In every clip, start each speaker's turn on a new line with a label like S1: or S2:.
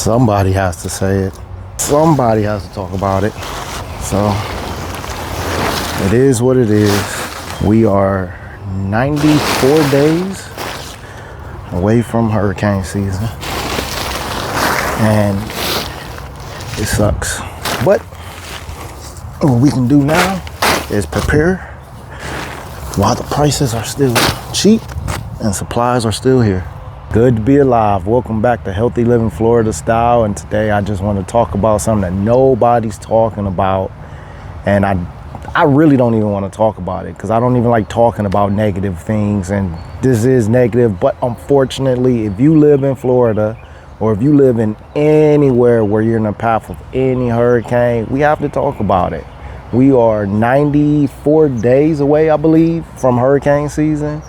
S1: Somebody has to say it. Somebody has to talk about it. So it is what it is. We are 94 days away from hurricane season, and it sucks. But what we can do now is prepare while the prices are still cheap and supplies are still here. Good to be alive. Welcome back to Healthy Living Florida Style. And today I just want to talk about something that nobody's talking about. And I really don't even want to talk about it because I don't even like talking about negative things. And this is negative, but unfortunately, if you live in Florida or if you live in anywhere where you're in the path of any hurricane, we have to talk about it. We are 94 days away, I believe, from hurricane season.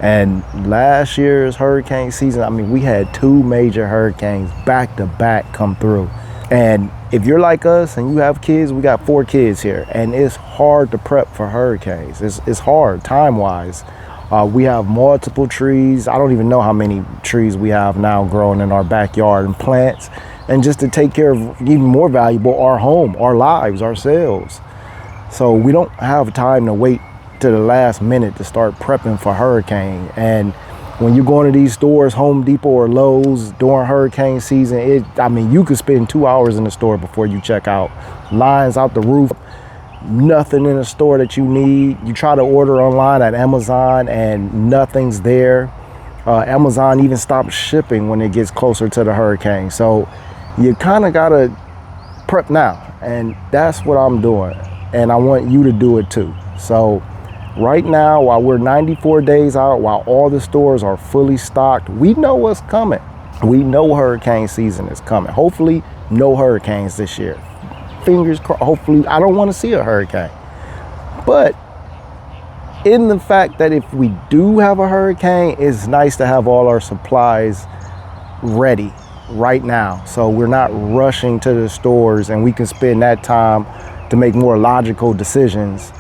S1: And last year's hurricane season, I mean, we had 2 major hurricanes back to back come through. And if you're like us and you have kids, we got 4 kids here, and it's hard to prep for hurricanes. It's hard time-wise. We have multiple trees. I don't even know how many trees we have now growing in our backyard and plants. And just to take care of, even more valuable, our home, our lives, ourselves. So we don't have time to wait to the last minute to start prepping for hurricane. And when you go into these stores, Home Depot or Lowe's during hurricane season, I mean, you could spend 2 hours in the store before you check out. Lines out the roof, nothing in the store that you need. You try to order online at Amazon and nothing's there. Amazon even stops shipping when it gets closer to the hurricane. So you kind of gotta prep now, and that's what I'm doing. And I want you to do it too. So right now, while we're 94 days out, while all the stores are fully stocked, we know what's coming. We know hurricane season is coming. Hopefully, no hurricanes this year. Fingers crossed. Hopefully, I don't want to see a hurricane. But in the fact that if we do have a hurricane, it's nice to have all our supplies ready right now. So we're not rushing to the stores, and we can spend that time to make more logical decisions.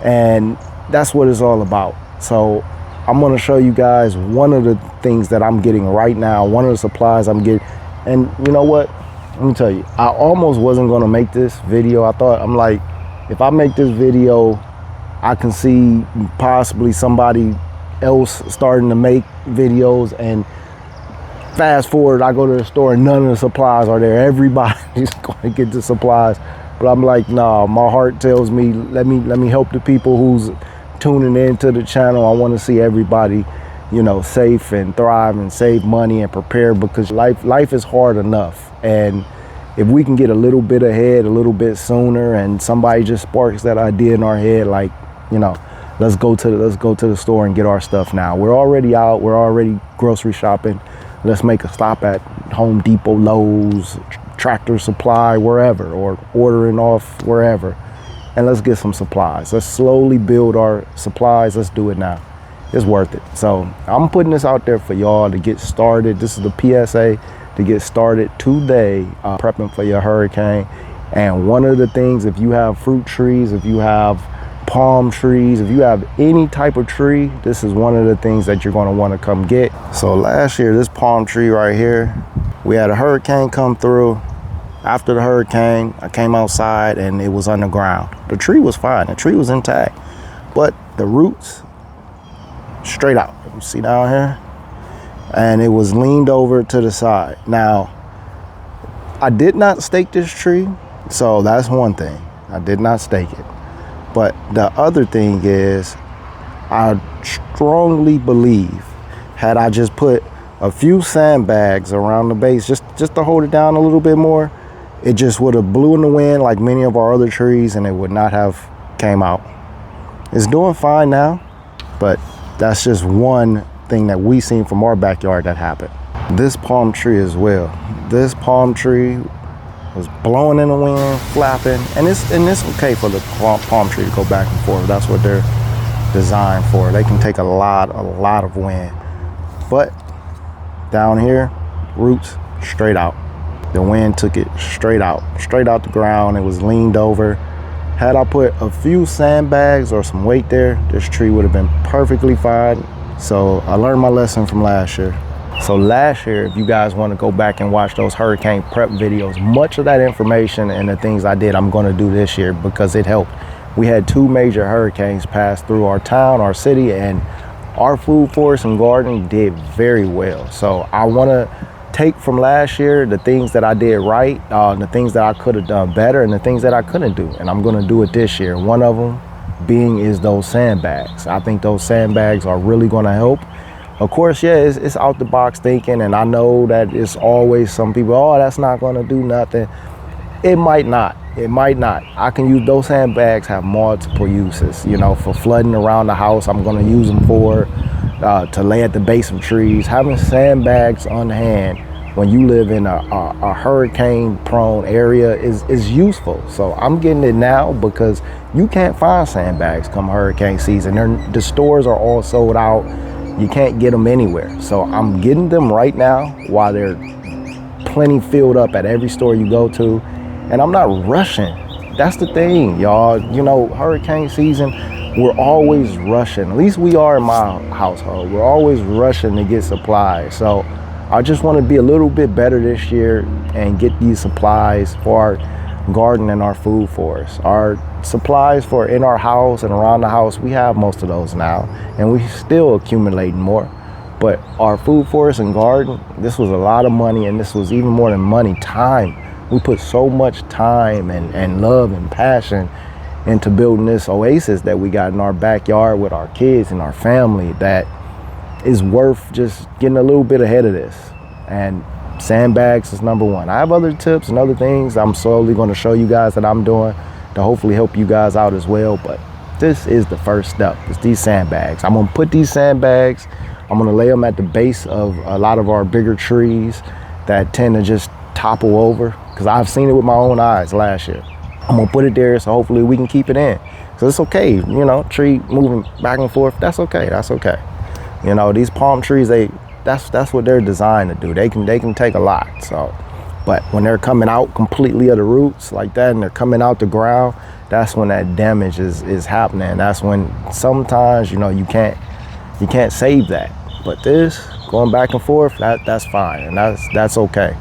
S1: And that's what it's all about. So I'm going to show you guys one of the things that I'm getting right now, one of the supplies I'm getting. And you know what? Let me tell you, I almost wasn't going to make this video. I'm like, if I make this video, I can see possibly somebody else starting to make videos, and fast forward, I go to the store and none of the supplies are there. Everybody's going to get the supplies. But I'm like, nah, my heart tells me, let me help the people who's tuning into the channel. I want to see everybody, you know, safe and thrive and save money and prepare, because life is hard enough. And if we can get a little bit ahead, a little bit sooner, and somebody just sparks that idea in our head, like, you know, let's go to the store and get our stuff now. We're already out. We're already grocery shopping. Let's make a stop at Home Depot, Lowe's, Tractor Supply, wherever, or ordering off wherever, and let's get some supplies. Let's slowly build our supplies. Let's do it now. It's worth it. So I'm putting this out there for y'all to get started. This is the PSA to get started today, prepping for your hurricane. And one of the things, if you have fruit trees, if you have palm trees, if you have any type of tree, this is one of the things that you're going to want to come get. So last year, this palm tree right here, we had a hurricane come through. After the hurricane, I came outside and it was underground. The tree was fine. The tree was intact, but the roots straight out. You see down here? And it was leaned over to the side. Now, I did not stake this tree, so that's one thing. I did not stake it. But the other thing is, I strongly believe, had I just put a few sandbags around the base, just to hold it down a little bit more, it just would have blew in the wind like many of our other trees, and it would not have came out. It's doing fine now, but that's just one thing that we seen from our backyard that happened. This palm tree as well. This palm tree was blowing in the wind, flapping, and it's okay for the palm tree to go back and forth. That's what they're designed for. They can take a lot of wind. But down here, roots straight out. The wind took it straight out the ground. It was leaned over. Had I put a few sandbags or some weight there, this tree would have been perfectly fine. So I learned my lesson from last year. So last year, if you guys want to go back and watch those hurricane prep videos, much of that information and the things I did, I'm going to do this year because it helped. We had 2 major hurricanes pass through our town, our city, and our food forest and garden did very well. So I want to take from last year the things that I did right, the things that I could have done better, and the things that I couldn't do. And I'm going to do it this year. One of them being is those sandbags. I think those sandbags are really going to help. Of course, yeah, it's out the box thinking, and I know that it's always some people, oh, that's not going to do nothing. It might not. It might not. I can use those sandbags, have multiple uses, you know, for flooding around the house. I'm going to use them for to lay at the base of trees. Having sandbags on hand when you live in a hurricane prone area is useful. So I'm getting it now because you can't find sandbags come hurricane season. The stores are all sold out. You can't get them anywhere. So I'm getting them right now while they're plenty filled up at every store you go to. And I'm not rushing. That's the thing, y'all. You know, hurricane season, we're always rushing. At least we are in my household. We're always rushing to get supplies. So I just want to be a little bit better this year and get these supplies for our garden and our food forest. Our supplies for in our house and around the house, we have most of those now, and we still accumulating more. But our food forest and garden, this was a lot of money, and this was even more than money, time. We put so much time and love and passion into building this oasis that we got in our backyard with our kids and our family that is worth just getting a little bit ahead of this. And sandbags is number one. I have other tips and other things I'm slowly going to show you guys that I'm doing to hopefully help you guys out as well. But this is the first step. It's these sandbags. I'm going to put these sandbags, I'm going to lay them at the base of a lot of our bigger trees that tend to just topple over, because I've seen it with my own eyes last year. I'm gonna put it there so hopefully we can keep it in. So it's okay, you know, tree moving back and forth, that's okay, that's okay. You know, these palm trees, that's what they're designed to do. They can take a lot. So, but when they're coming out completely of the roots like that and they're coming out the ground, that's when that damage is happening. That's when sometimes, you know, you can't save that. But this going back and forth, that's fine, and that's okay.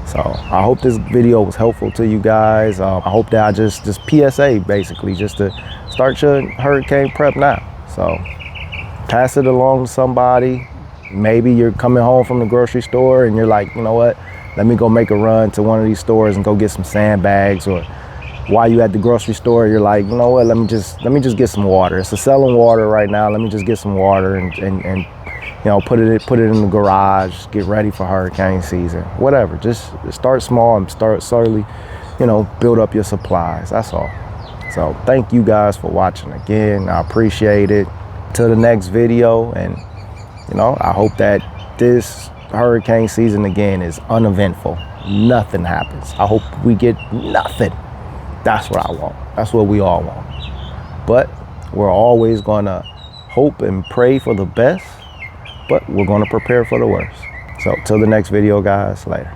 S1: So I hope this video was helpful to you guys. I hope that I just PSA basically, just to start your hurricane prep now. So pass it along to somebody. Maybe you're coming home from the grocery store and you're like, you know what, let me go make a run to one of these stores and go get some sandbags. Or while you at the grocery store, you're like, you know what, let me just get some water. It's a selling water right now. Let me just get some water and you know, put it in the garage, get ready for hurricane season, whatever. Just start small and start slowly, you know, build up your supplies. That's all. So thank you guys for watching again. I appreciate it. Till the next video, and you know, I hope that this hurricane season again is uneventful. Nothing happens. I hope we get nothing. That's what I want. That's what we all want. But we're always gonna hope and pray for the best, but we're going to prepare for the worst. So till the next video, guys, later.